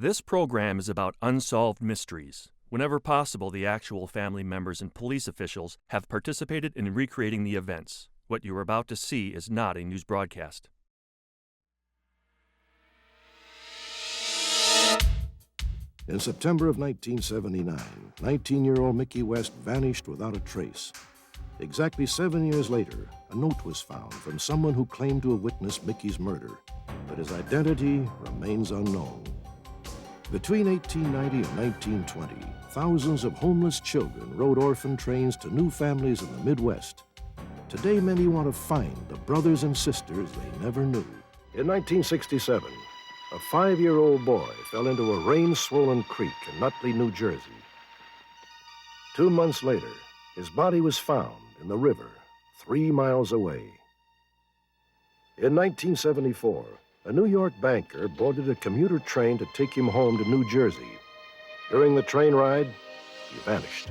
This program is about unsolved mysteries. Whenever possible, the actual family members and police officials have participated in recreating the events. What you are about to see is not a news broadcast. In September of 1979, 19-year-old Mickey West vanished without a trace. Exactly 7 years later, a note was found from someone who claimed to have witnessed Mickey's murder, but his identity remains unknown. Between 1890 and 1920, thousands of homeless children rode orphan trains to new families in the Midwest. Today, many want to find the brothers and sisters they never knew. In 1967, a 5-year-old boy fell into a rain-swollen creek in Nutley, New Jersey. 2 months later, his body was found in the river 3 miles away. In 1974, a New York banker boarded a commuter train to take him home to New Jersey. During the train ride, he vanished.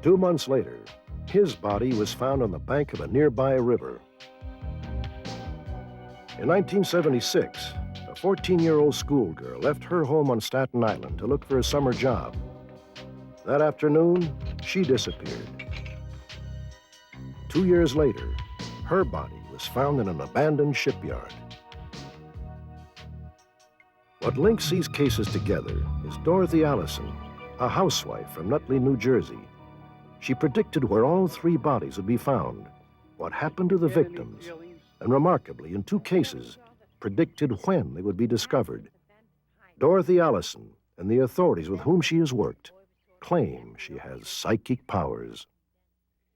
2 months later, his body was found on the bank of a nearby river. In 1976, a 14-year-old schoolgirl left her home on Staten Island to look for a summer job. That afternoon, she disappeared. 2 years later, her body was found in an abandoned shipyard. What links these cases together is Dorothy Allison, a housewife from Nutley, New Jersey. She predicted where all 3 bodies would be found, what happened to the victims, and remarkably, in 2 cases, predicted when they would be discovered. Dorothy Allison and the authorities with whom she has worked claim she has psychic powers.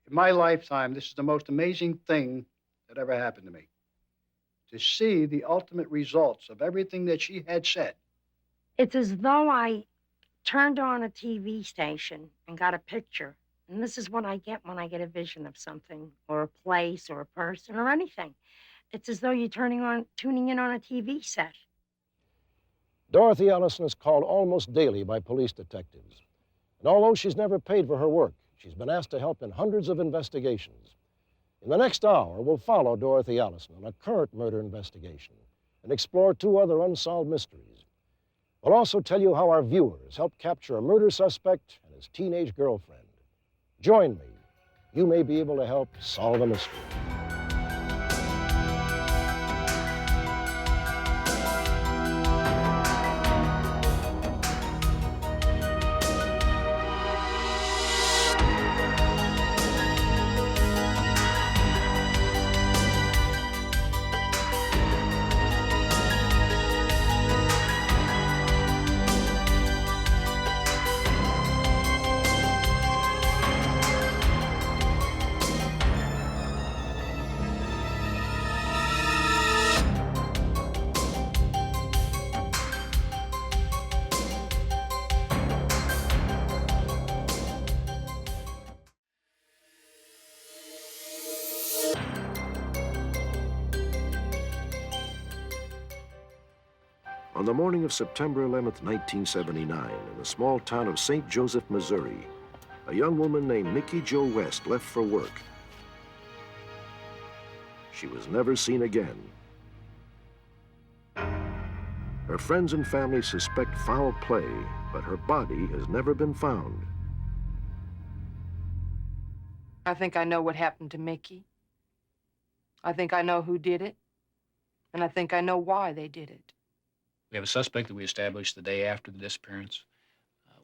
In my lifetime, this is the most amazing thing that ever happened to me. To see the ultimate results of everything that she had said. It's as though I turned on a TV station and got a picture. And this is what I get when I get a vision of something, or a place, or a person, or anything. It's as though you're tuning in on a TV set. Dorothy Allison is called almost daily by police detectives. And although she's never paid for her work, she's been asked to help in hundreds of investigations. In the next hour, we'll follow Dorothy Allison on a current murder investigation and explore 2 other unsolved mysteries. We'll also tell you how our viewers helped capture a murder suspect and his teenage girlfriend. Join me. You may be able to help solve a mystery. On the morning of September 11th, 1979, in the small town of St. Joseph, Missouri, a young woman named Mickey Jo West left for work. She was never seen again. Her friends and family suspect foul play, but her body has never been found. I think I know what happened to Mickey. I think I know who did it, and I think I know why they did it. We have a suspect that we established the day after the disappearance.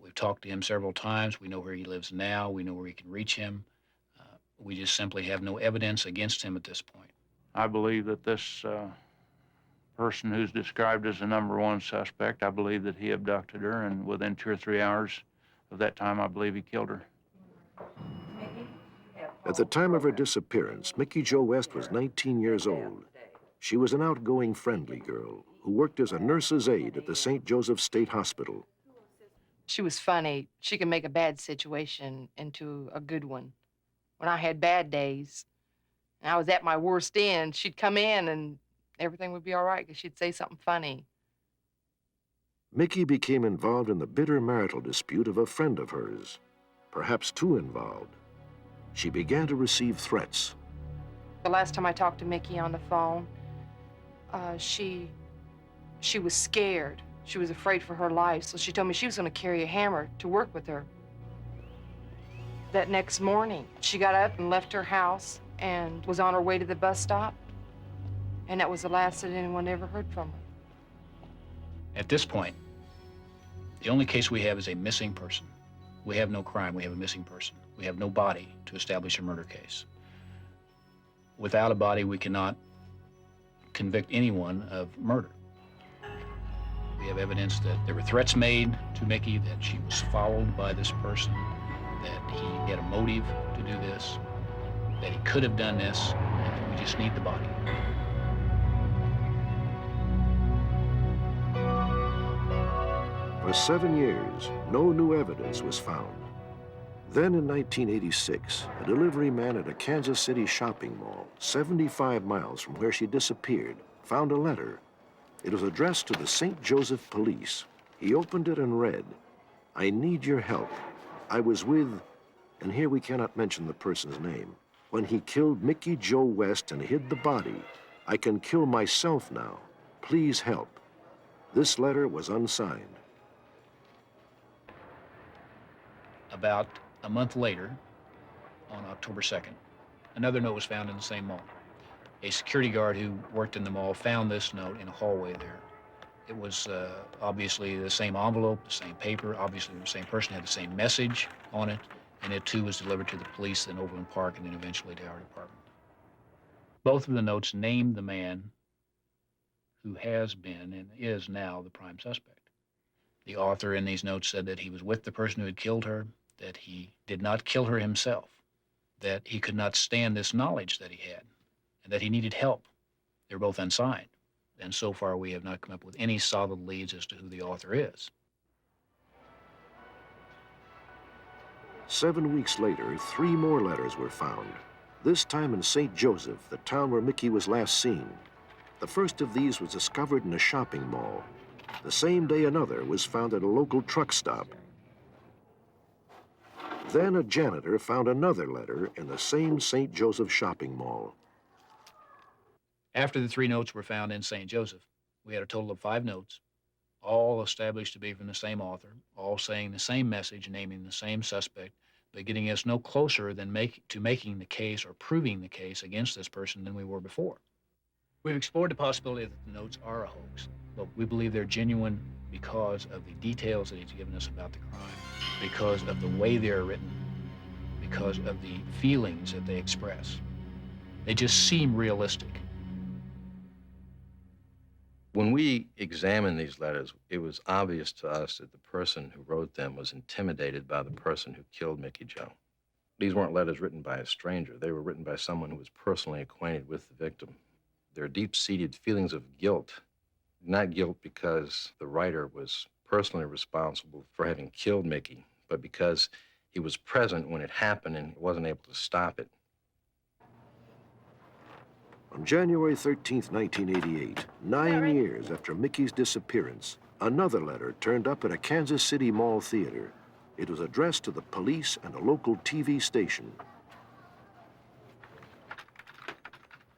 We've talked to him several times. We know where he lives now. We know where we can reach him. We just simply have no evidence against him at this point. I believe that this person who's described as the #1 suspect, I believe that he abducted her, and within 2 or 3 hours of that time, I believe he killed her. At the time of her disappearance, Mickey Jo West was 19 years old. She was an outgoing, friendly girl who worked as a nurse's aide at the St. Joseph State Hospital. She was funny. She could make a bad situation into a good one. When I had bad days, and I was at my worst end, she'd come in and everything would be all right because she'd say something funny. Mickey became involved in the bitter marital dispute of a friend of hers, perhaps too involved. She began to receive threats. The last time I talked to Mickey on the phone, she was scared. She was afraid for her life, so she told me she was going to carry a hammer to work with her. That next morning, she got up and left her house and was on her way to the bus stop. And that was the last that anyone ever heard from her. At this point, the only case we have is a missing person. We have no crime, we have a missing person. We have no body to establish a murder case. Without a body, we cannot convict anyone of murder. We have evidence that there were threats made to Mickey, that she was followed by this person, that he had a motive to do this, that he could have done this, and we just need the body. For 7 years, no new evidence was found. Then in 1986, a delivery man at a Kansas City shopping mall, 75 miles from where she disappeared, found a letter. It was addressed to the St. Joseph Police. He opened it and read, "I need your help. I was with," and here we cannot mention the person's name, "when he killed Mickey Joe West and hid the body. I can kill myself now. Please help." This letter was unsigned. About a month later, on October 2nd, another note was found in the same mall. A security guard who worked in the mall found this note in a hallway there. It was obviously the same envelope, the same paper, obviously the same person, had the same message on it, and it too was delivered to the police in Overland Park and then eventually to our department. Both of the notes named the man who has been and is now the prime suspect. The author in these notes said that he was with the person who had killed her, that he did not kill her himself, that he could not stand this knowledge that he had, and that he needed help. They're both unsigned, and so far we have not come up with any solid leads as to who the author is. 7 weeks later, 3 more letters were found, this time in St. Joseph, the town where Mickey was last seen. The first of these was discovered in a shopping mall. The same day, another was found at a local truck stop. Then a janitor found another letter in the same St. Joseph shopping mall. After the 3 notes were found in St. Joseph, we had a total of 5 notes, all established to be from the same author, all saying the same message, naming the same suspect, but getting us no closer than making the case or proving the case against this person than we were before. We've explored the possibility that the notes are a hoax, but we believe they're genuine because of the details that he's given us about the crime, because of the way they're written, because of the feelings that they express. They just seem realistic. When we examined these letters, it was obvious to us that the person who wrote them was intimidated by the person who killed Mickey Joe. These weren't letters written by a stranger. They were written by someone who was personally acquainted with the victim. There are deep-seated feelings of guilt, not guilt because the writer was personally responsible for having killed Mickey, but because he was present when it happened and wasn't able to stop it. On January 13th, 1988, 9 years after Mickey's disappearance, another letter turned up at a Kansas City mall theater. It was addressed to the police and a local TV station.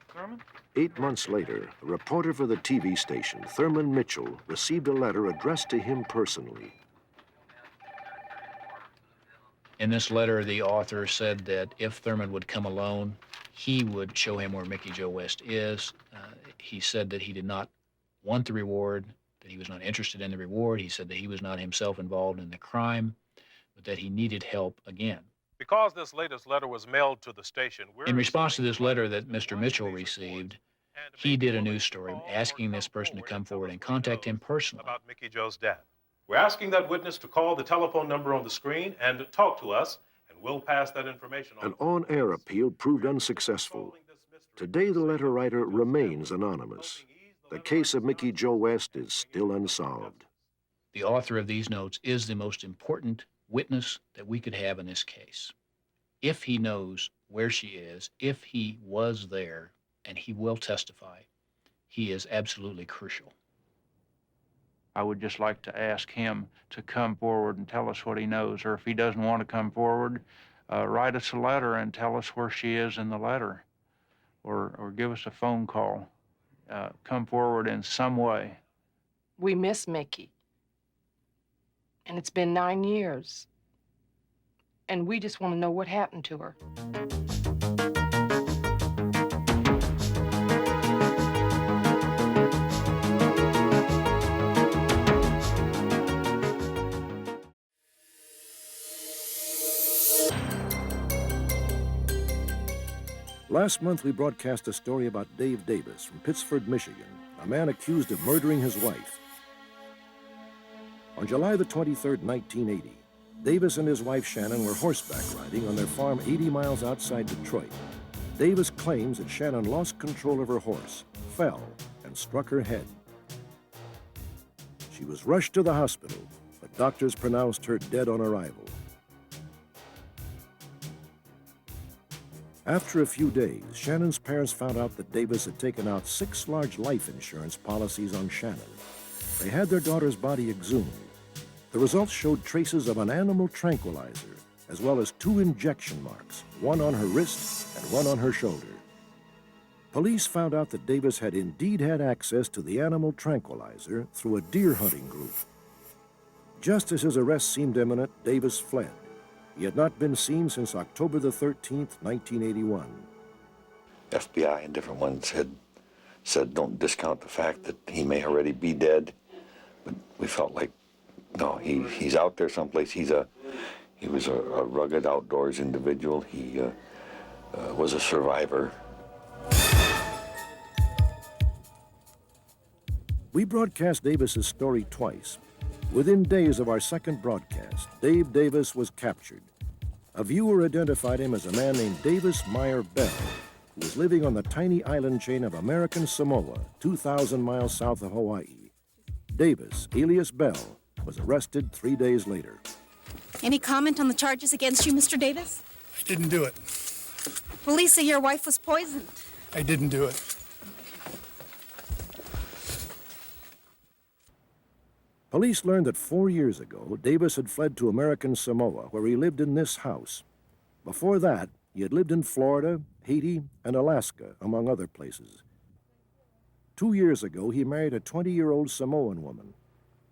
Thurman? 8 months later, a reporter for the TV station, Thurman Mitchell, received a letter addressed to him personally. In this letter, the author said that if Thurman would come alone, he would show him where Mickey Joe West is. He said that he did not want the reward, that he was not interested in the reward. He said that he was not himself involved in the crime, but that he needed help again. Because this latest letter was mailed to the station, in response to this letter that Mr. Mitchell received, he did a news story asking this person to come forward and contact him personally about Mickey Joe's death. We're asking that witness to call the telephone number on the screen and talk to us, and we'll pass that information on. An on-air appeal proved unsuccessful. Today, the letter writer remains anonymous. The case of Mickey Joe West is still unsolved. The author of these notes is the most important witness that we could have in this case. If he knows where she is, if he was there, and he will testify, he is absolutely crucial. I would just like to ask him to come forward and tell us what he knows, or if he doesn't want to come forward, write us a letter and tell us where she is in the letter, or give us a phone call. Come forward in some way. We miss Mickey. And it's been 9 years. And we just want to know what happened to her. Last month, we broadcast a story about Dave Davis from Pittsford, Michigan, a man accused of murdering his wife. On July the 23rd, 1980, Davis and his wife Shannon were horseback riding on their farm 80 miles outside Detroit. Davis claims that Shannon lost control of her horse, fell, and struck her head. She was rushed to the hospital, but doctors pronounced her dead on arrival. After a few days, Shannon's parents found out that Davis had taken out 6 large life insurance policies on Shannon. They had their daughter's body exhumed. The results showed traces of an animal tranquilizer, as well as 2 injection marks, one on her wrist and one on her shoulder. Police found out that Davis had indeed had access to the animal tranquilizer through a deer hunting group. Just as his arrest seemed imminent, Davis fled. He had not been seen since October the 13th, 1981. FBI and different ones had said don't discount the fact that he may already be dead, but we felt like, no, he's out there someplace. He was a rugged outdoors individual. He was a survivor. We broadcast Davis's story twice. Within days of our second broadcast, Dave Davis was captured. A viewer identified him as a man named Davis Meyer Bell, who was living on the tiny island chain of American Samoa, 2,000 miles south of Hawaii. Davis, alias Bell, was arrested 3 days later. Any comment on the charges against you, Mr. Davis? I didn't do it. Police say your wife was poisoned. I didn't do it. Police learned that 4 years ago, Davis had fled to American Samoa, where he lived in this house. Before that, he had lived in Florida, Haiti, and Alaska, among other places. 2 years ago, he married a 20-year-old Samoan woman.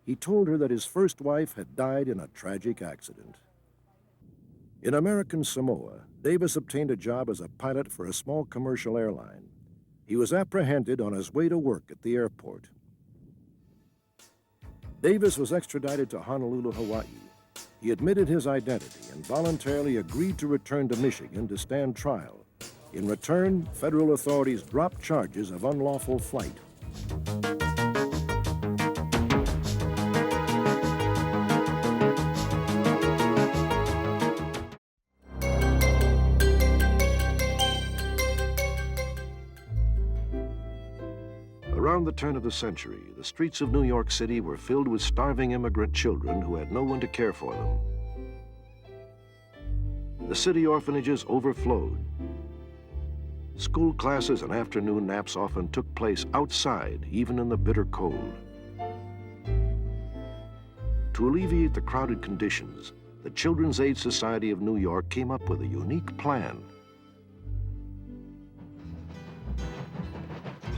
He told her that his first wife had died in a tragic accident. In American Samoa, Davis obtained a job as a pilot for a small commercial airline. He was apprehended on his way to work at the airport. Davis was extradited to Honolulu, Hawaii. He admitted his identity and voluntarily agreed to return to Michigan to stand trial. In return, federal authorities dropped charges of unlawful flight. Around the turn of the century, the streets of New York City were filled with starving immigrant children who had no one to care for them. The city orphanages overflowed. School classes and afternoon naps often took place outside, even in the bitter cold. To alleviate the crowded conditions, the Children's Aid Society of New York came up with a unique plan.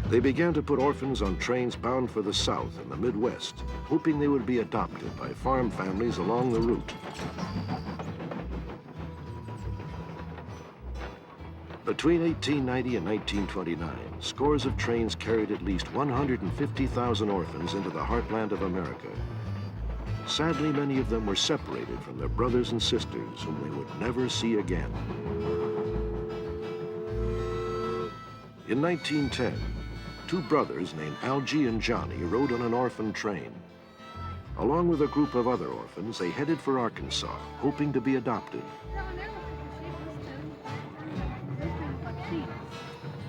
They began to put orphans on trains bound for the South and the Midwest, hoping they would be adopted by farm families along the route. Between 1890 and 1929, scores of trains carried at least 150,000 orphans into the heartland of America. Sadly, many of them were separated from their brothers and sisters whom they would never see again. In 1910, 2 brothers named Algie and Johnny rode on an orphan train. Along with a group of other orphans, they headed for Arkansas, hoping to be adopted.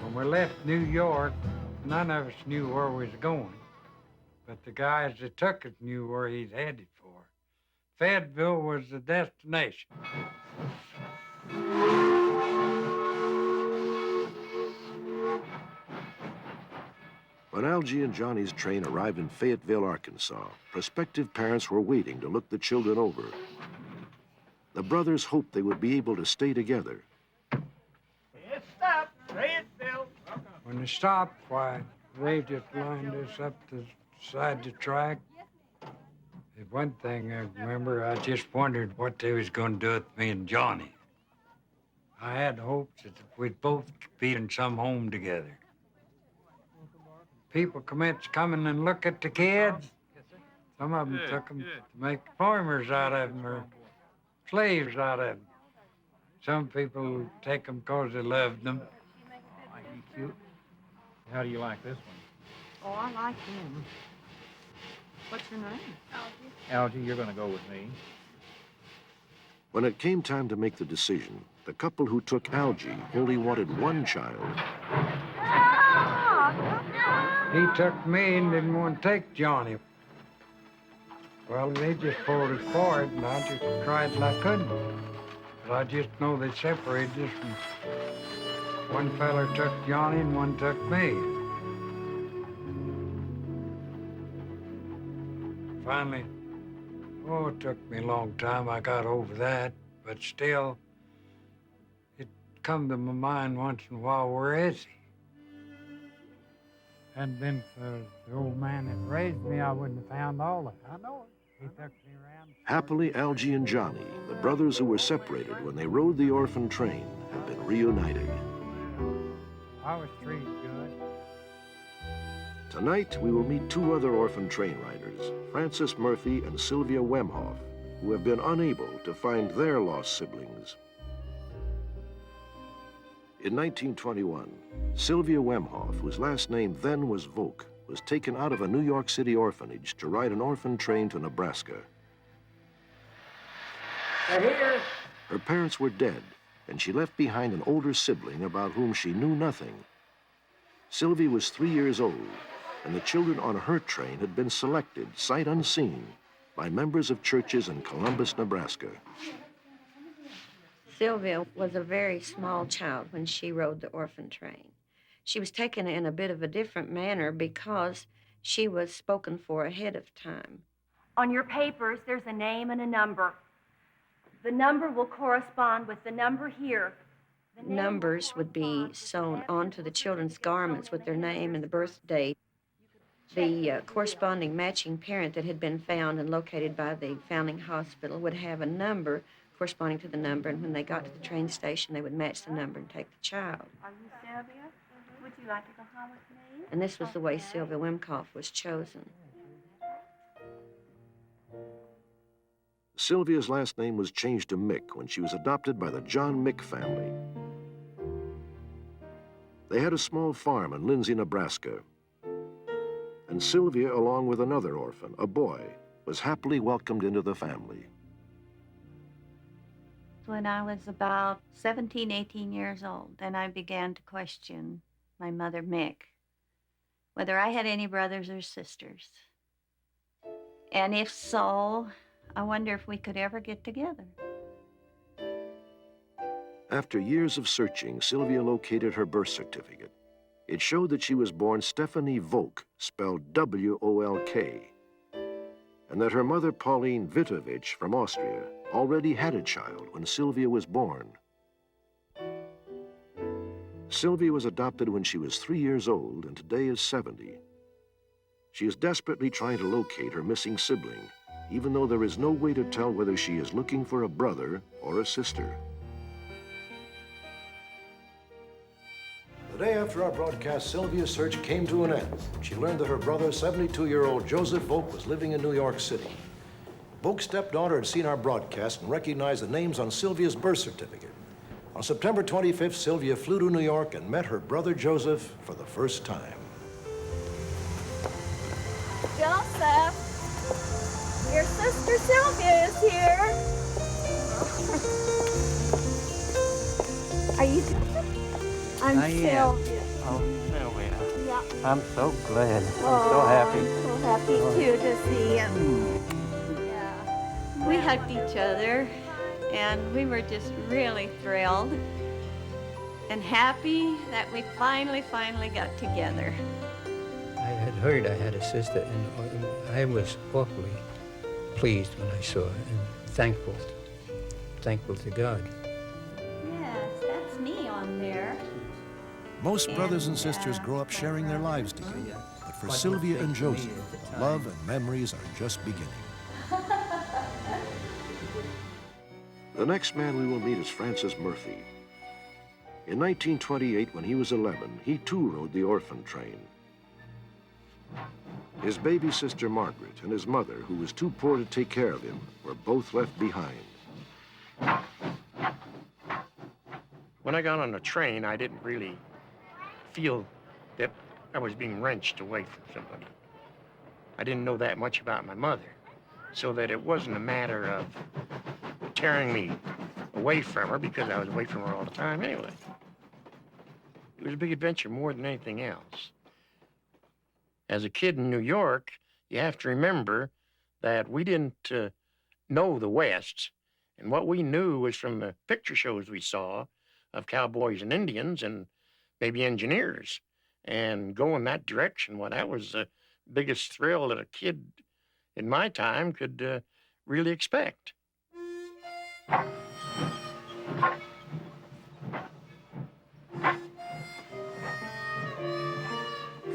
When we left New York, none of us knew where we was going, but the guys that took us knew where he's headed for. Fayetteville was the destination. When Algie and Johnny's train arrived in Fayetteville, Arkansas, prospective parents were waiting to look the children over. The brothers hoped they would be able to stay together. It stopped, Fayetteville. When they stopped, why, they just lined us up the side of the track, The one thing I remember, I just wondered what they was going to do with me and Johnny. I had hopes that we'd both be in some home together. People commenced coming and look at the kids. Some of them took them to make farmers out of them or slaves out of them. Some people take them because they loved them. Oh, ain't he cute? How do you like this one? Oh, I like him. What's your name? Algie, you're going to go with me. When it came time to make the decision, the couple who took Algie only wanted one child. He took me and didn't want to take Johnny. Well, they just pulled us forward, and I just tried till I couldn't. But I just know they separated us, and one feller took Johnny and one took me. Finally, oh, it took me a long time. I got over that, but still, it come to my mind once in a while, where is he? Hadn't been for the old man that raised me, I wouldn't have found all that. I know it. He took me around. Happily, Algie and Johnny, the brothers who were separated when they rode the orphan train, have been reunited. I was treated good. Tonight, we will meet two other orphan train riders, Frances Murphy and Sylvia Wemhoff, who have been unable to find their lost siblings. In 1921, Sylvia Wemhoff, whose last name then was Volk, was taken out of a New York City orphanage to ride an orphan train to Nebraska. Her parents were dead, and she left behind an older sibling about whom she knew nothing. Sylvia was 3 years old, and the children on her train had been selected, sight unseen, by members of churches in Columbus, Nebraska. Sylvia was a very small child when she rode the orphan train. She was taken in a bit of a different manner because she was spoken for ahead of time. On your papers, there's a name and a number. The number will correspond with the number here. Numbers would be sewn onto the children's garments with their name and the birth date. The corresponding matching parent that had been found and located by the founding hospital would have a number corresponding to the number, and when they got to the train station, they would match the number and take the child. Are you Sylvia? Would you like to go home with me? And this was the way Sylvia Wemhoff was chosen. Sylvia's last name was changed to Mick when she was adopted by the John Mick family. They had a small farm in Lindsay, Nebraska. And Sylvia, along with another orphan, a boy, was happily welcomed into the family. When I was about 17, 18 years old, then I began to question my mother, Mick, whether I had any brothers or sisters. And if so, I wonder if we could ever get together. After years of searching, Sylvia located her birth certificate. It showed that she was born Stephanie Volk, spelled W-O-L-K, and that her mother, Pauline Vitovich from Austria, already had a child when Sylvia was born. Sylvia was adopted when she was 3 years old and today is 70. She is desperately trying to locate her missing sibling, even though there is no way to tell whether she is looking for a brother or a sister. The day after our broadcast, Sylvia's search came to an end. She learned that her brother, 72-year-old Joseph Volk, was living in New York City. Volk's stepdaughter had seen our broadcast and recognized the names on Sylvia's birth certificate. On September 25th, Sylvia flew to New York and met her brother Joseph for the first time. Joseph, your sister Sylvia is here. Are you Joseph? I'm Sylvia. Oh, Sylvia. Yeah. I'm so glad. I'm so happy. So happy too to see you. We hugged each other, and we were just really thrilled and happy that we finally got together. I had heard I had a sister, and I was awfully pleased when I saw her, and thankful to God. Yes, that's me on there. Most brothers and sisters grow up sharing their lives together, but for Sylvia and Joseph, the love and memories are just beginning. The next man we will meet is Francis Murphy. In 1928, when he was 11, he too rode the Orphan train. His baby sister Margaret and his mother, who was too poor to take care of him, were both left behind. When I got on the train, I didn't really feel that I was being wrenched away from somebody. I didn't know that much about my mother, so that it wasn't a matter of tearing me away from her, because I was away from her all the time anyway. It was a big adventure more than anything else. As a kid in New York, you have to remember that we didn't know the West, and what we knew was from the picture shows we saw of cowboys and Indians and maybe engineers. And go in that direction, well, that was the biggest thrill that a kid in my time could really expect.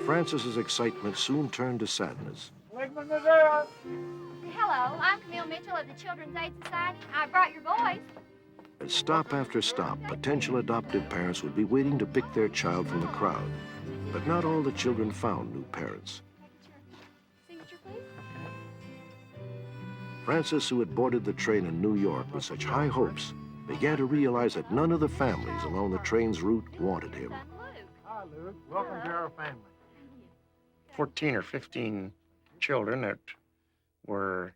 Francis's excitement soon turned to sadness. Hello, I'm Camille Mitchell of the Children's Aid Society. I brought your boys. At stop after stop, potential adoptive parents would be waiting to pick their child from the crowd. But not all the children found new parents. Signature, please. Francis, who had boarded the train in New York with such high hopes, began to realize that none of the families along the train's route wanted him. Hi, Luke. Welcome to our family. 14 or 15 children that were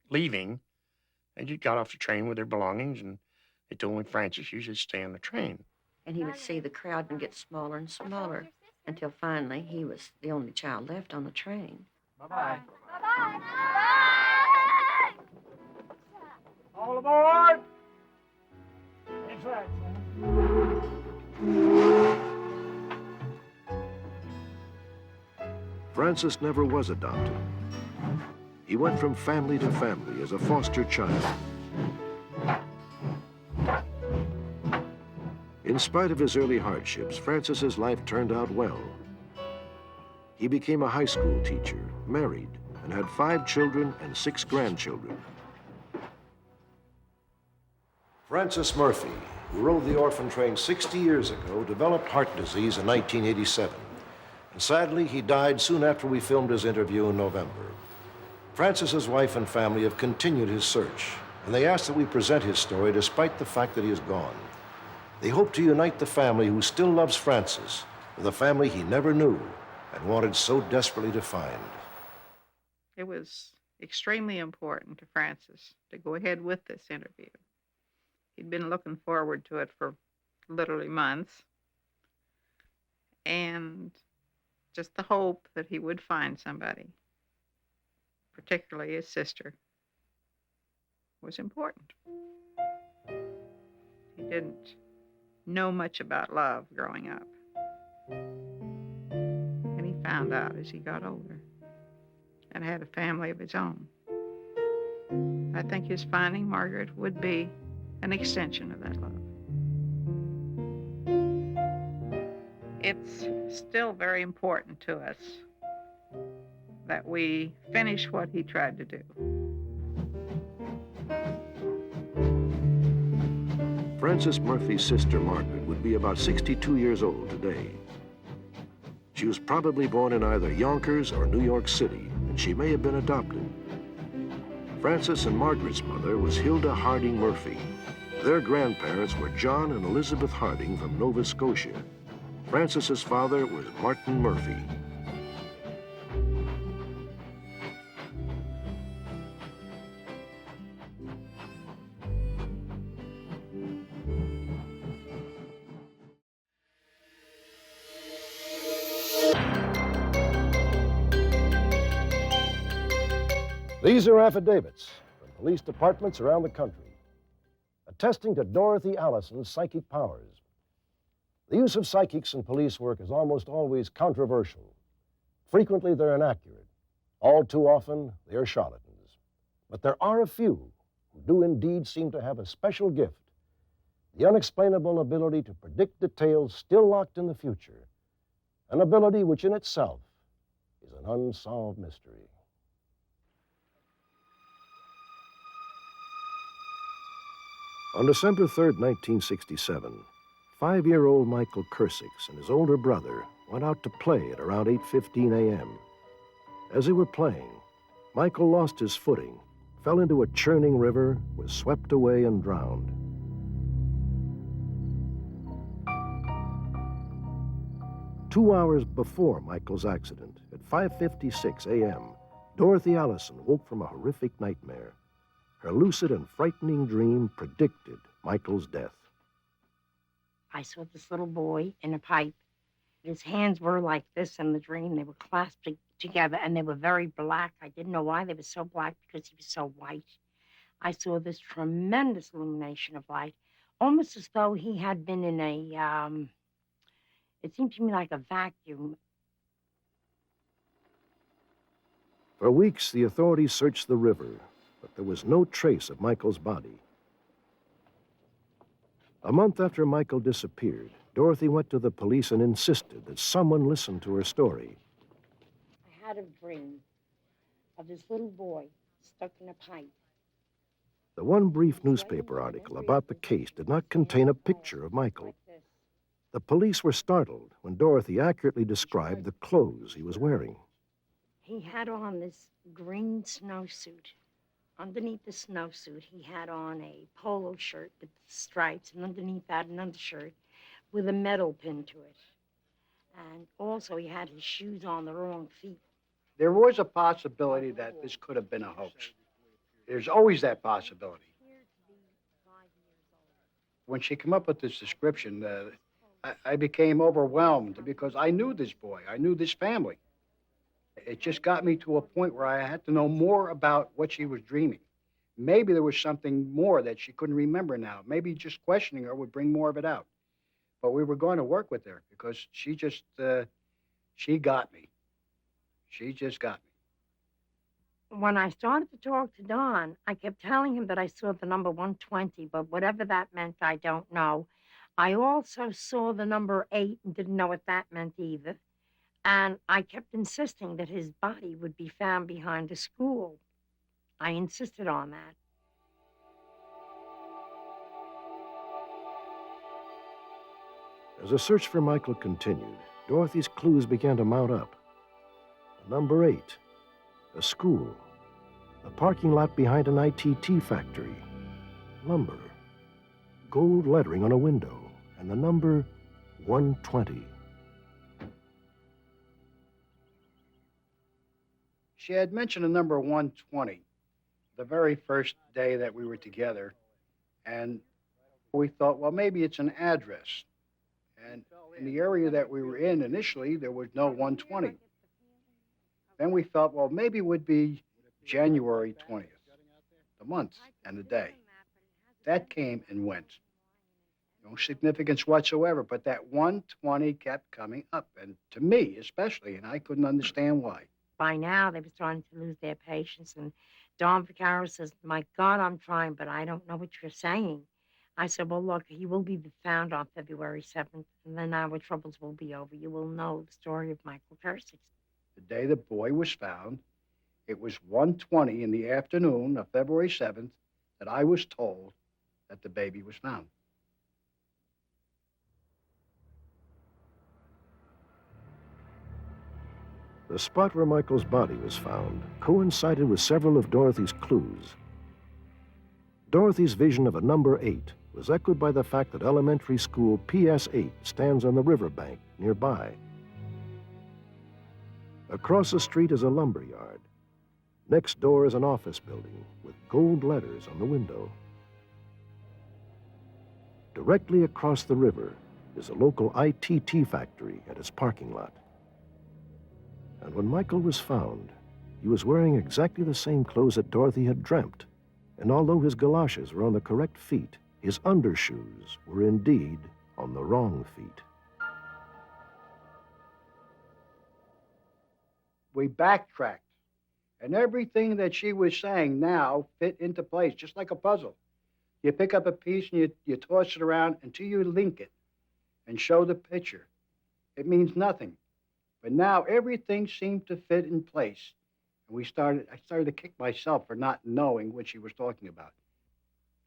leaving, and you got off the train with their belongings, and they told me, Francis, you should stay on the train. And he would see the crowd and get smaller and smaller until finally he was the only child left on the train. Bye-bye. Bye-bye. All aboard! Francis never was adopted. He went from family to family as a foster child. In spite of his early hardships, Francis's life turned out well. He became a high school teacher, married, and had 5 children and 6 grandchildren. Francis Murphy, who rode the Orphan train 60 years ago, developed heart disease in 1987. And sadly, he died soon after we filmed his interview in November. Francis's wife and family have continued his search, and they ask that we present his story despite the fact that he is gone. They hope to unite the family who still loves Francis with a family he never knew and wanted so desperately to find. It was extremely important to Francis to go ahead with this interview. He'd been looking forward to it for literally months. And just the hope that he would find somebody, particularly his sister, was important. He didn't know much about love growing up. And he found out as he got older and had a family of his own. I think his finding Margaret would be an extension of that love. It's still very important to us that we finish what he tried to do. Francis Murphy's sister, Margaret, would be about 62 years old today. She was probably born in either Yonkers or New York City, and she may have been adopted. Francis and Margaret's mother was Hilda Harding Murphy. Their grandparents were John and Elizabeth Harding from Nova Scotia. Francis's father was Martin Murphy. These are affidavits from police departments around the country, attesting to Dorothy Allison's psychic powers. The use of psychics in police work is almost always controversial. Frequently, they're inaccurate. All too often, they are charlatans. But there are a few who do indeed seem to have a special gift, the unexplainable ability to predict details still locked in the future, an ability which in itself is an unsolved mystery. On December 3rd, 1967, 5-year-old Michael Kersix and his older brother went out to play at around 8:15 a.m. As they were playing, Michael lost his footing, fell into a churning river, was swept away and drowned. Two hours before Michael's accident, at 5:56 a.m., Dorothy Allison woke from a horrific nightmare. Her lucid and frightening dream predicted Michael's death. I saw this little boy in a pipe. His hands were like this in the dream. They were clasped together, and they were very black. I didn't know why they were so black, because he was so white. I saw this tremendous illumination of light, almost as though he had been in a, it seemed to me like a vacuum. For weeks, the authorities searched the river, but there was no trace of Michael's body. A month after Michael disappeared, Dorothy went to the police and insisted that someone listen to her story. I had a dream of this little boy stuck in a pipe. The one brief newspaper article about the case did not contain a picture of Michael. The police were startled when Dorothy accurately described the clothes he was wearing. He had on this green snowsuit. Underneath the snowsuit, he had on a polo shirt with stripes, and underneath that, an undershirt with a metal pin to it. And also, he had his shoes on the wrong feet. There was a possibility that this could have been a hoax. There's always that possibility. When she came up with this description, I became overwhelmed because I knew this boy. I knew this family. It just got me to a point where I had to know more about what she was dreaming. Maybe there was something more that she couldn't remember now. Maybe just questioning her would bring more of it out. But we were going to work with her because she just, she got me. She just got me. When I started to talk to Don, I kept telling him that I saw the number 120, but whatever that meant, I don't know. I also saw the number 8 and didn't know what that meant either. And I kept insisting that his body would be found behind a school. I insisted on that. As the search for Michael continued, Dorothy's clues began to mount up. Number 8, a school, a parking lot behind an ITT factory, lumber, gold lettering on a window, and the number 120. She had mentioned the number 120 the very first day that we were together, and we thought, well, maybe it's an address. And in the area that we were in initially, there was no 120. Then we felt, well, maybe it would be January 20th, the month and the day. That came and went. No significance whatsoever, but that 120 kept coming up, and to me especially, and I couldn't understand why. By now, they were starting to lose their patience, and Don Vaccaro says, my God, I'm trying, but I don't know what you're saying. I said, well, look, he will be found on February 7th, and then our troubles will be over. You will know the story of Michael Kersix. The day the boy was found, it was 1:20 in the afternoon of February 7th that I was told that the baby was found. The spot where Michael's body was found coincided with several of Dorothy's clues. Dorothy's vision of a number 8 was echoed by the fact that elementary school PS8 stands on the riverbank nearby. Across the street is a lumber yard. Next door is an office building with gold letters on the window. Directly across the river is a local ITT factory and its parking lot. And when Michael was found, he was wearing exactly the same clothes that Dorothy had dreamt. And although his galoshes were on the correct feet, his undershoes were indeed on the wrong feet. We backtracked, and everything that she was saying now fit into place, just like a puzzle. You pick up a piece and you toss it around until you link it and show the picture. It means nothing. But now everything seemed to fit in place. And I started to kick myself for not knowing what she was talking about.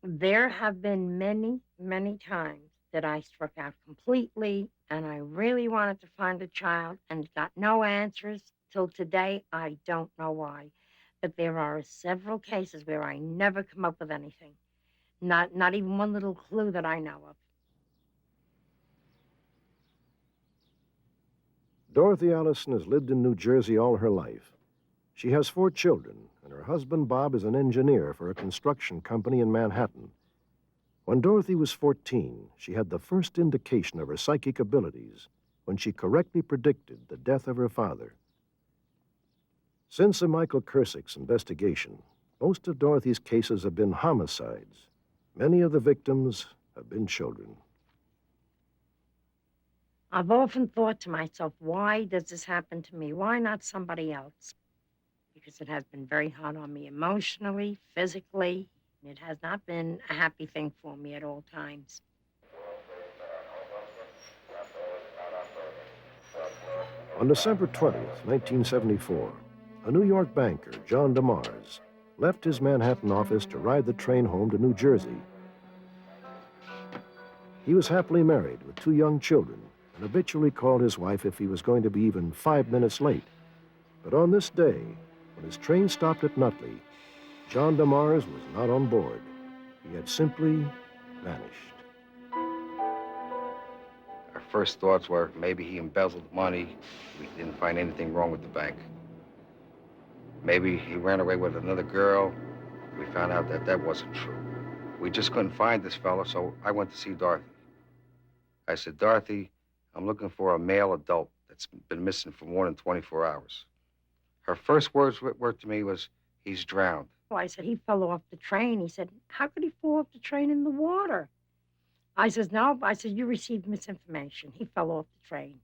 There have been many, many times that I struck out completely and I really wanted to find a child and got no answers till today. I don't know why. But there are several cases where I never come up with anything. Not even one little clue that I know of. Dorothy Allison has lived in New Jersey all her life. She has 4 children, and her husband, Bob, is an engineer for a construction company in Manhattan. When Dorothy was 14, she had the first indication of her psychic abilities when she correctly predicted the death of her father. Since the Michael Kersick's investigation, most of Dorothy's cases have been homicides. Many of the victims have been children. I've often thought to myself, why does this happen to me? Why not somebody else? Because it has been very hard on me emotionally, physically. It has not been a happy thing for me at all times. On December 20th, 1974, a New York banker, John DeMars, left his Manhattan office to ride the train home to New Jersey. He was happily married with 2 young children and habitually called his wife if he was going to be even 5 minutes late. But on this day, when his train stopped at Nutley, John DeMars was not on board. He had simply vanished. Our first thoughts were maybe he embezzled money. We didn't find anything wrong with the bank. Maybe he ran away with another girl. We found out that that wasn't true. We just couldn't find this fella, so I went to see Dorothy. I said, Dorothy, I'm looking for a male adult that's been missing for more than 24 hours. Her first words were to me was, he's drowned. I said, he fell off the train. He said, how could he fall off the train in the water? I says, no. I said, you received misinformation. He fell off the train.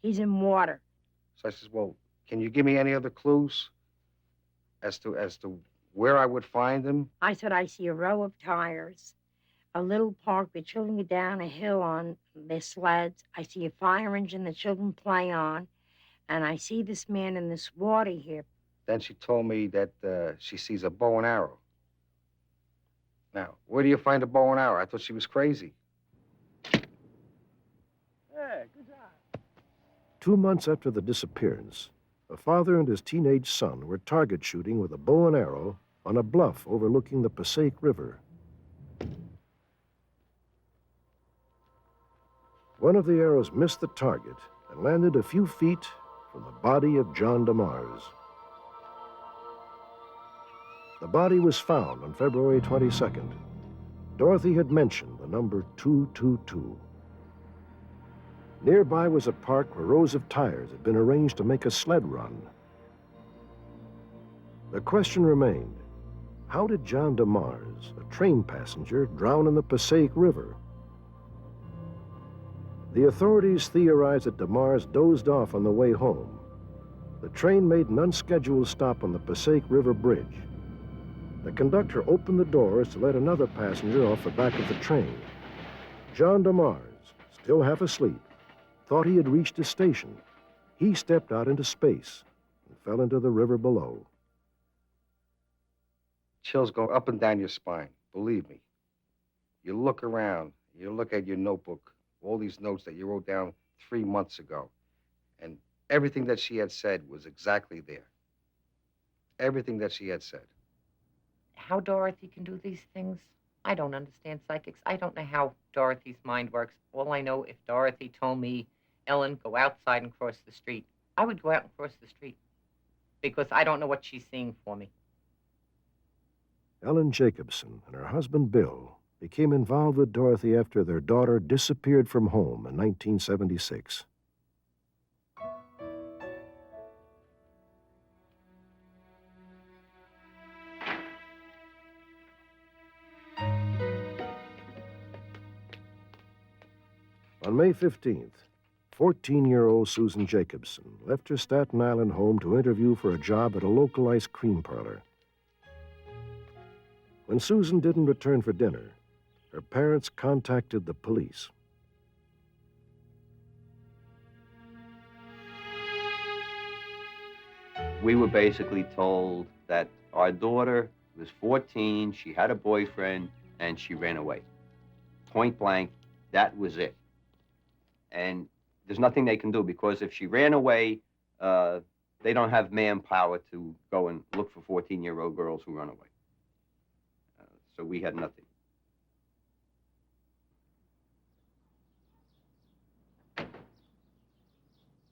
He's in water. So I says, well, can you give me any other clues as to where I would find him? I said, I see a row of tires, a little park where children get down a hill on their sleds. I see a fire engine that children play on, and I see this man in this water here. Then she told me that she sees a bow and arrow. Now, where do you find a bow and arrow? I thought she was crazy. Hey, good job. 2 months after the disappearance, a father and his teenage son were target shooting with a bow and arrow on a bluff overlooking the Passaic River. One of the arrows missed the target and landed a few feet from the body of John DeMars. The body was found on February 22nd. Dorothy had mentioned the number 222. Nearby was a park where rows of tires had been arranged to make a sled run. The question remained, how did John DeMars, a train passenger, drown in the Passaic River? The authorities theorized that DeMars dozed off on the way home. The train made an unscheduled stop on the Passaic River Bridge. The conductor opened the doors to let another passenger off the back of the train. John DeMars, still half asleep, thought he had reached his station. He stepped out into space and fell into the river below. Chills go up and down your spine, believe me. You look around, you look at your notebook, all these notes that you wrote down 3 months ago, and everything that she had said was exactly there. Everything that she had said. How Dorothy can do these things, I don't understand psychics. I don't know how Dorothy's mind works. All I know, if Dorothy told me, Ellen, go outside and cross the street, I would go out and cross the street because I don't know what she's seeing for me. Ellen Jacobson and her husband, Bill, became involved with Dorothy after their daughter disappeared from home in 1976. On May 15th, 14-year-old Susan Jacobson left her Staten Island home to interview for a job at a local ice cream parlor. When Susan didn't return for dinner, her parents contacted the police. We were basically told that our daughter was 14, she had a boyfriend, and she ran away. Point blank, that was it. And there's nothing they can do, because if she ran away, they don't have manpower to go and look for 14-year-old girls who run away. So we had nothing.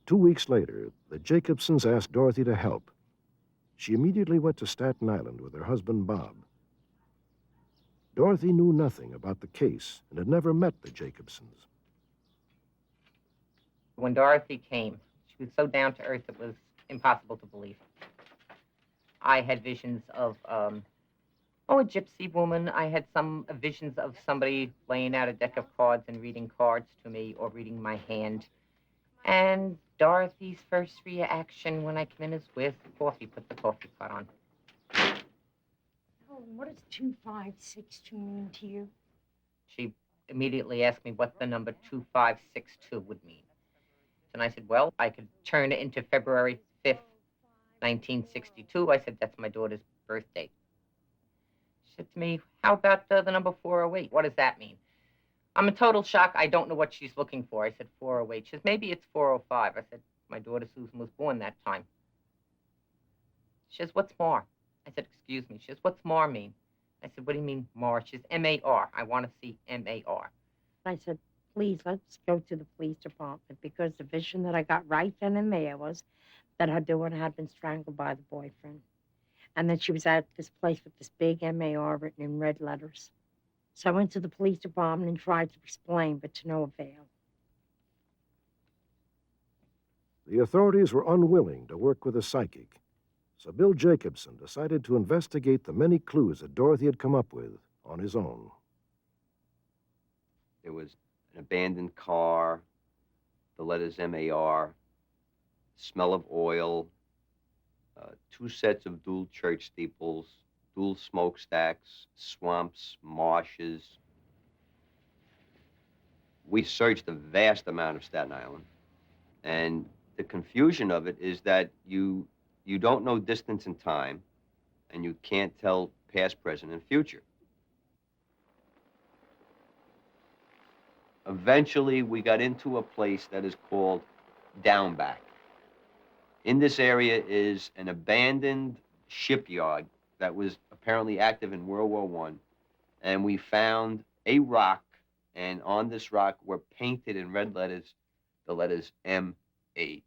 Two weeks later, the Jacobsons asked Dorothy to help. She immediately went to Staten Island with her husband, Bob. Dorothy knew nothing about the case and had never met the Jacobsons. When Dorothy came, she was so down to earth it was impossible to believe. I had visions of, a gypsy woman. I had some visions of somebody laying out a deck of cards and reading cards to me or reading my hand. And Dorothy's first reaction when I came in is, "Where's the coffee? Put the coffee pot on." Oh, what does 2562 mean to you? She immediately asked me what the number 2562 would mean. And I said, well, I could turn it into February 5th, 1962. I said, that's my daughter's birth date. She said to me, how about the number 408? What does that mean? I'm in total shock. I don't know what she's looking for. I said, 408. She says, maybe it's 405. I said, my daughter Susan was born that time. She says, what's Mar? I said, excuse me. She says, what's Mar mean? I said, what do you mean Mar? She says, M-A-R. I want to see M-A-R. I said, please, let's go to the police department, because the vision that I got right then and there was that her daughter had been strangled by the boyfriend, and that she was at this place with this big M-A-R written in red letters. So I went to the police department and tried to explain, but to no avail. The authorities were unwilling to work with a psychic, so Bill Jacobson decided to investigate the many clues that Dorothy had come up with on his own. There was an abandoned car, the letters M-A-R, smell of oil, 2 sets of dual church steeples, dual smokestacks, swamps, marshes. We searched a vast amount of Staten Island, and the confusion of it is that you don't know distance and time, and you can't tell past, present, and future. Eventually, we got into a place that is called Downback. In this area is an abandoned shipyard that was apparently active in World War I, and we found a rock, and on this rock were painted in red letters the letters M-A-R.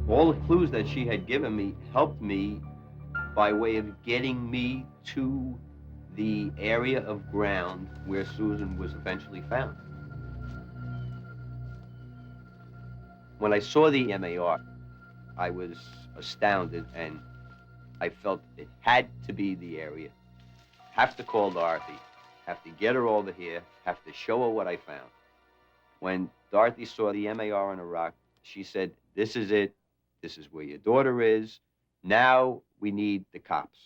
All the clues that she had given me helped me by way of getting me to the area of ground where Susan was eventually found. When I saw the M-A-R, I was astounded, and I felt it had to be the area. Have to call Dorothy, have to get her over here, have to show her what I found. When Dorothy saw the M-A-R on a rock, she said, this is it. This is where your daughter is. Now we need the cops.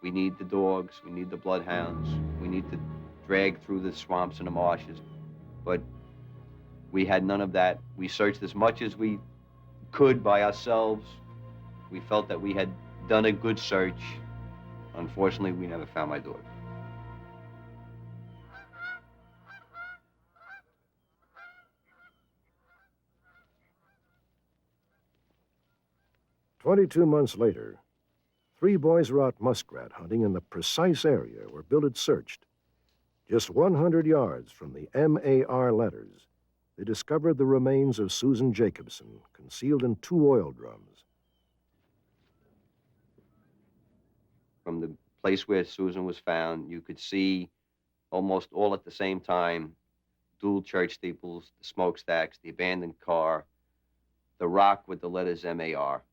We need the dogs. We need the bloodhounds. We need to drag through the swamps and the marshes. But we had none of that. We searched as much as we could by ourselves. We felt that we had done a good search. Unfortunately, we never found my daughter. "22 months later, 3 boys were out muskrat hunting in the precise area where Bill had searched. Just 100 yards from the M-A-R letters, they discovered the remains of Susan Jacobson, concealed in 2 oil drums. From the place where Susan was found, you could see almost all at the same time dual church steeples, the smokestacks, the abandoned car, the rock with the letters M-A-R.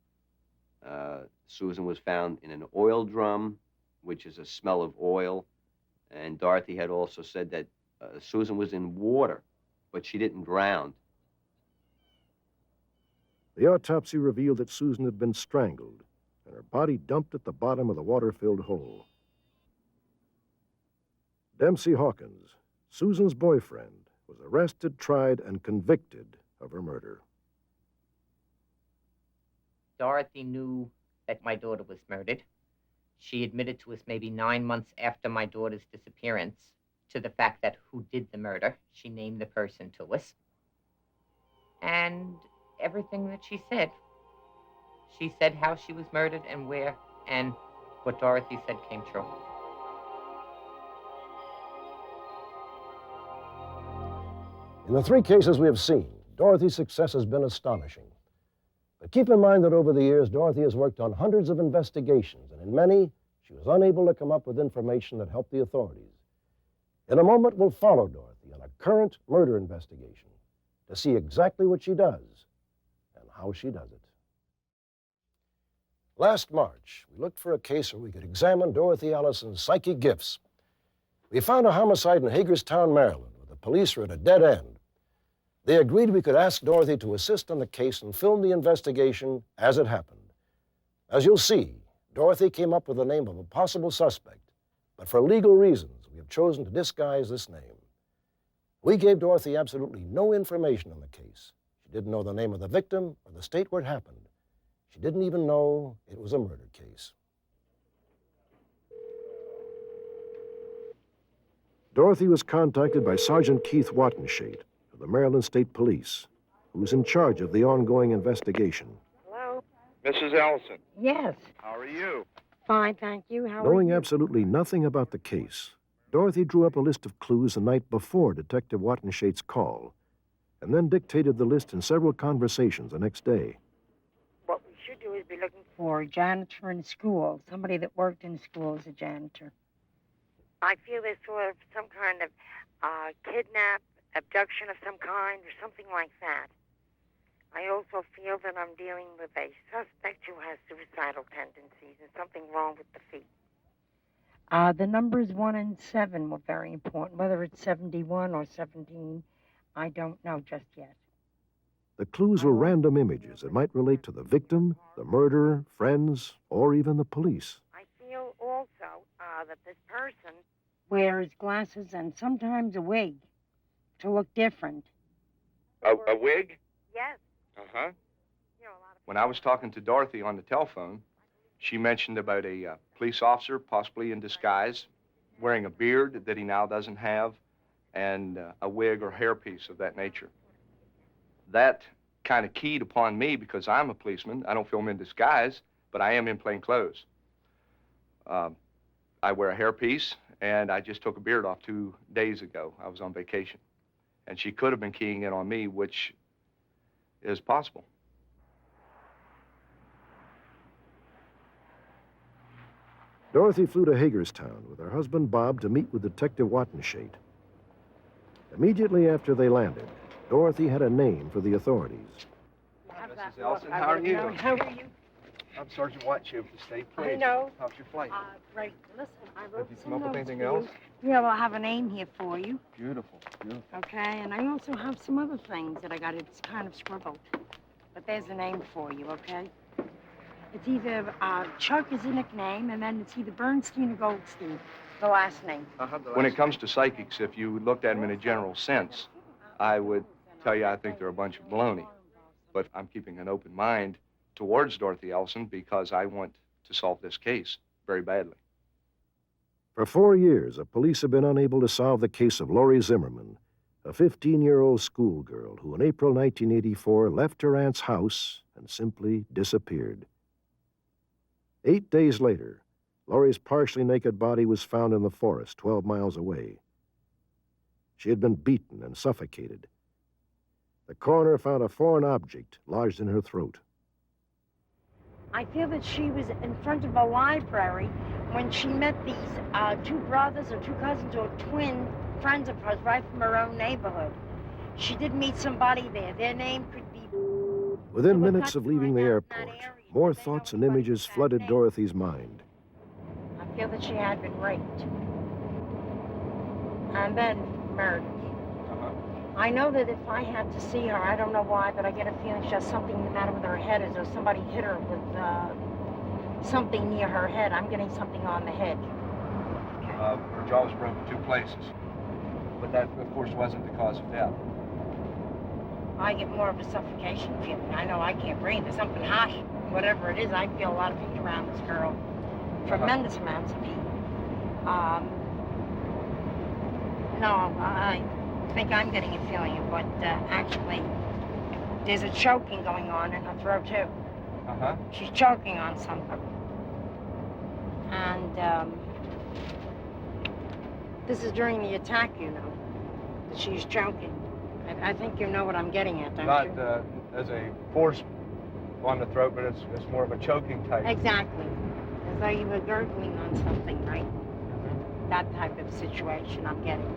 Susan was found in an oil drum, which is a smell of oil. And Dorothy had also said that Susan was in water, but she didn't drown. The autopsy revealed that Susan had been strangled and her body dumped at the bottom of the water-filled hole. Dempsey Hawkins, Susan's boyfriend, was arrested, tried, and convicted of her murder. Dorothy knew that my daughter was murdered. She admitted to us maybe 9 months after my daughter's disappearance to the fact that who did the murder. She named the person to us. And everything that she said how she was murdered and where, and what Dorothy said came true. In the 3 cases we have seen, Dorothy's success has been astonishing. But keep in mind that over the years, Dorothy has worked on hundreds of investigations, and in many, she was unable to come up with information that helped the authorities. In a moment, we'll follow Dorothy on a current murder investigation to see exactly what she does and how she does it. Last March, we looked for a case where we could examine Dorothy Allison's psychic gifts. We found a homicide in Hagerstown, Maryland, where the police were at a dead end. They agreed we could ask Dorothy to assist on the case and film the investigation as it happened. As you'll see, Dorothy came up with the name of a possible suspect, but for legal reasons, we have chosen to disguise this name. We gave Dorothy absolutely no information on the case. She didn't know the name of the victim or the state where it happened. She didn't even know it was a murder case. Dorothy was contacted by Sergeant Keith Wattenshate of the Maryland State Police, who's in charge of the ongoing investigation. Hello? Mrs. Allison, Yes. how are you? Fine, thank you. How are Knowing you? absolutely nothing about the case, Dorothy drew up a list of clues the night before Detective Wattenshate's call, and then dictated the list in several conversations the next day. What we should do is be looking for a janitor in school, somebody that worked in school as a janitor. I feel there's sort of some kind of kidnap, abduction of some kind, or something like that. I also feel that I'm dealing with a suspect who has suicidal tendencies and something wrong with the feet. The numbers 1 and 7 were very important. Whether it's 71 or 17, I don't know just yet. The clues were random images that might relate to the victim, the murderer, friends, or even the police. I feel also that this person wears glasses and sometimes a wig to look different. A wig? Yes. Uh-huh. When I was talking to Dorothy on the telephone, she mentioned about a police officer, possibly in disguise, wearing a beard that he now doesn't have, and a wig or hairpiece of that nature. That kind of keyed upon me because I'm a policeman. I don't film in disguise, but I am in plain clothes. I wear a hairpiece, and I just took a beard off 2 days ago. I was on vacation. And she could have been keying in on me, which is possible. Dorothy flew to Hagerstown with her husband Bob to meet with Detective Wattenshate. Immediately after they landed, Dorothy had a name for the authorities. Mrs. Allison, how are you? How are you? I'm Sergeant Wattenshate of the State Police. I know. How's your flight? Great. Listen, I wrote Have you some come up with notes anything for you. else? Yeah, well, I have a name here for you. Beautiful, beautiful. Okay, and I also have some other things that I got. It's kind of scribbled. But there's a name for you, okay? It's either Chuck is a nickname, and then it's either Bernstein or Goldstein, the last name. When it comes to psychics, if you looked at them in a general sense, I would tell you I think they're a bunch of baloney. But I'm keeping an open mind towards Dorothy Allison because I want to solve this case very badly. For 4 years, the police have been unable to solve the case of Lori Zimmerman, a 15-year-old schoolgirl who in April 1984 left her aunt's house and simply disappeared. 8 days later, Lori's partially naked body was found in the forest 12 miles away. She had been beaten and suffocated. The coroner found a foreign object lodged in her throat. I feel that she was in front of a library when she met these 2 brothers or 2 cousins or twin friends of hers right from her own neighborhood. She did meet somebody there. Their name could be... Within minutes of leaving the airport, more thoughts and images flooded Dorothy's mind. I feel that she had been raped. And then murdered. I know that if I had to see her, I don't know why, but I get a feeling she has something the matter with her head, as though somebody hit her with something near her head. I'm getting something on the head. Okay. Her jaw was broken 2 places. But that, of course, wasn't the cause of death. I get more of a suffocation feeling. I know I can't breathe. There's something hot, whatever it is. I feel a lot of heat around this girl. Tremendous amounts of heat. No, I think I'm getting a feeling of what actually, there's a choking going on in her throat, too. Uh-huh. She's choking on something. And this is during the attack, you know, that she's choking. I think you know what I'm getting at, don't you? Not as a force on the throat, but it's more of a choking type. Exactly. As though you were gurgling on something, right? That type of situation I'm getting.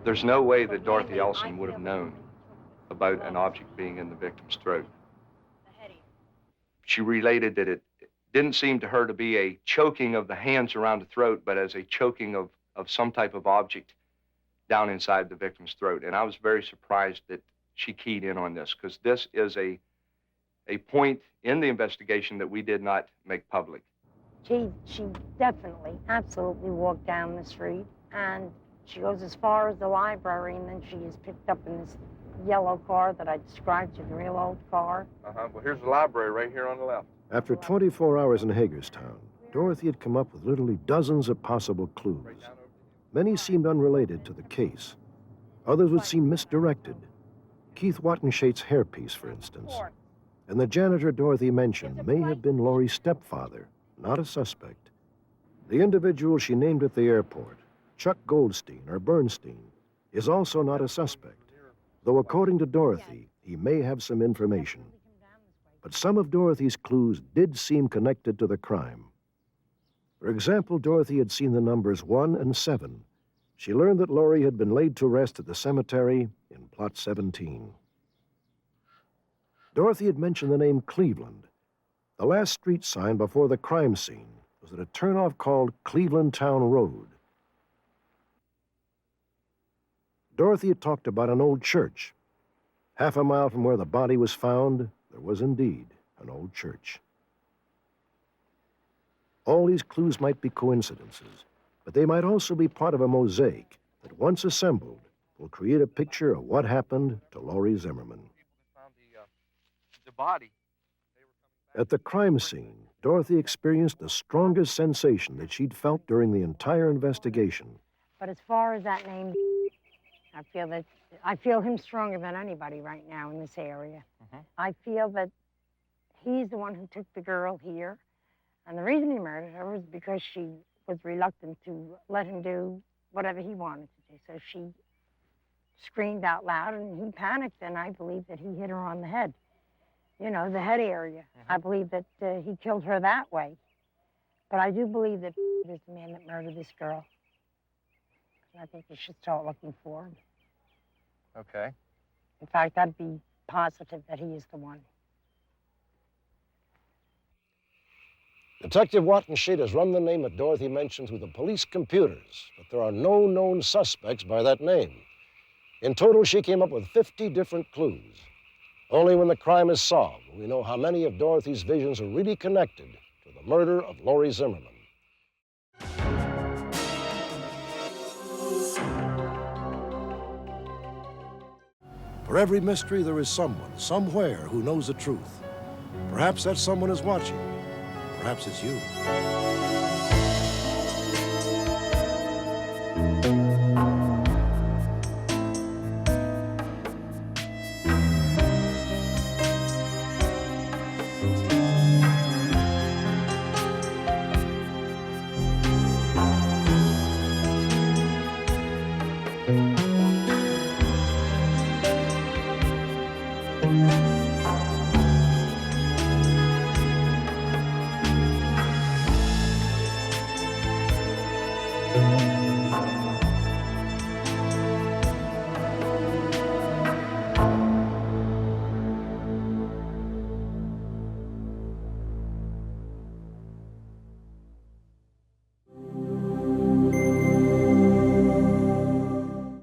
There's no way that Dorothy Allison would have known about an object being in the victim's throat. She related that it didn't seem to her to be a choking of the hands around the throat, but as a choking of some type of object down inside the victim's throat. And I was very surprised that she keyed in on this, because this is a point in the investigation that we did not make public. She definitely, absolutely walked down the street, and she goes as far as the library, and then she is picked up in this yellow car that I described to you, the real old car. Uh-huh. Well, here's the library right here on the left. After 24 hours in Hagerstown, Dorothy had come up with literally dozens of possible clues. Many seemed unrelated to the case. Others would seem misdirected. Keith Wattenshate's hairpiece, for instance. And the janitor Dorothy mentioned may have been Laurie's stepfather, not a suspect. The individual she named at the airport, Chuck Goldstein or Bernstein, is also not a suspect, though according to Dorothy, he may have some information. But some of Dorothy's clues did seem connected to the crime. For example, Dorothy had seen the numbers 1 and 7. She learned that Laurie had been laid to rest at the cemetery in Plot 17. Dorothy had mentioned the name Cleveland. The last street sign before the crime scene was at a turnoff called Cleveland Town Road. Dorothy had talked about an old church. Half a mile from where the body was found, there was indeed an old church. All these clues might be coincidences, but they might also be part of a mosaic that, once assembled, will create a picture of what happened to Laurie Zimmerman. The body. At the crime scene, Dorothy experienced the strongest sensation that she'd felt during the entire investigation. But as far as that name, I feel him stronger than anybody right now in this area. I feel that he's the one who took the girl here. And the reason he murdered her was because she was reluctant to let him do whatever he wanted to do. So she screamed out loud, and he panicked, and I believe that he hit her on the head. You know, the head area. I believe that he killed her that way. But I do believe that is the man that murdered this girl. And I think we should start looking for him. Okay. In fact, I'd be positive that he is the one. Detective Wattenshade has run the name that Dorothy mentioned through the police computers, but there are no known suspects by that name. In total, she came up with 50 different clues. Only when the crime is solved will we know how many of Dorothy's visions are really connected to the murder of Laurie Zimmerman. For every mystery, there is someone, somewhere, who knows the truth. Perhaps that someone is watching. Perhaps it's you.